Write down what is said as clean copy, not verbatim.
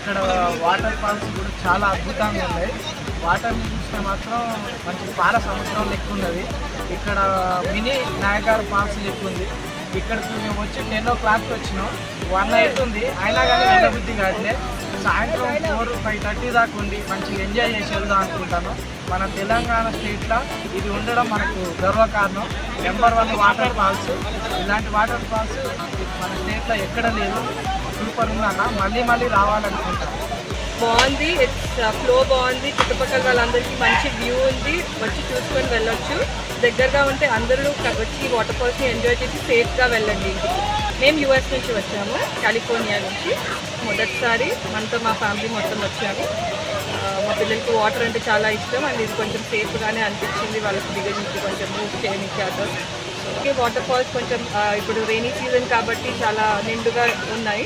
ఇక్కడ water falls కూడా చాలా అద్భుతంగా ఉన్నాయి. వాటర్ చూస్తే మాత్రం మంచి పాల సముద్రం లెక్క ఉన్నది. ఇక్కడ మినీ నాయగార్ ఫాల్స్ లెక్క ఉంది. ఇక్కడికి మేము వచ్చి 10 o'clock వచ్చినాం. 1 అవుతుంది, అయినా కానీ వెళ్ళబుద్ధి కాదులే. సాయంత్రం 4, 5:30 దాకా ఉండి మంచిగా ఎంజాయ్ చేసి వెళ్దాం అనుకుంటాను. మన తెలంగాణ స్టేట్లో ఇది ఉండడం మనకు గర్వకారణం. Number 1 waterfalls. ఇలాంటి వాటర్ ఫాల్స్ మన స్టేట్లో ఎక్కడ లేదు. సూపర్ ఉందన్న, మళ్ళీ మళ్ళీ రావాలనుకుంటాను. బాగుంది, ఇట్స్ ఫ్లో బాగుంది. చుట్టుపక్కల వాళ్ళందరికీ మంచి వ్యూ ఉంది, వచ్చి చూసుకొని వెళ్ళొచ్చు. దగ్గరగా ఉంటే అందరూ వచ్చి వాటర్ ఫాల్స్ని ఎంజాయ్ చేసి సేఫ్గా వెళ్ళండి ఇంటికి. మేము యూఎస్ నుంచి వచ్చాము, కాలిఫోర్నియా నుంచి. మొదటిసారి మనతో మా ఫ్యామిలీ మొత్తం వచ్చాము. మా పిల్లలకి వాటర్ అంటే చాలా ఇష్టం అండ్ ఇది కొంచెం సేఫ్గానే అనిపించింది వాళ్ళకి దిగ నుంచి కొంచెం మూవ్ చేయడానికి. అదో ఓకే, వాటర్ ఫాల్స్ కొంచెం ఇప్పుడు రెయినీ సీజన్ కాబట్టి చాలా నిండుగా ఉన్నాయి.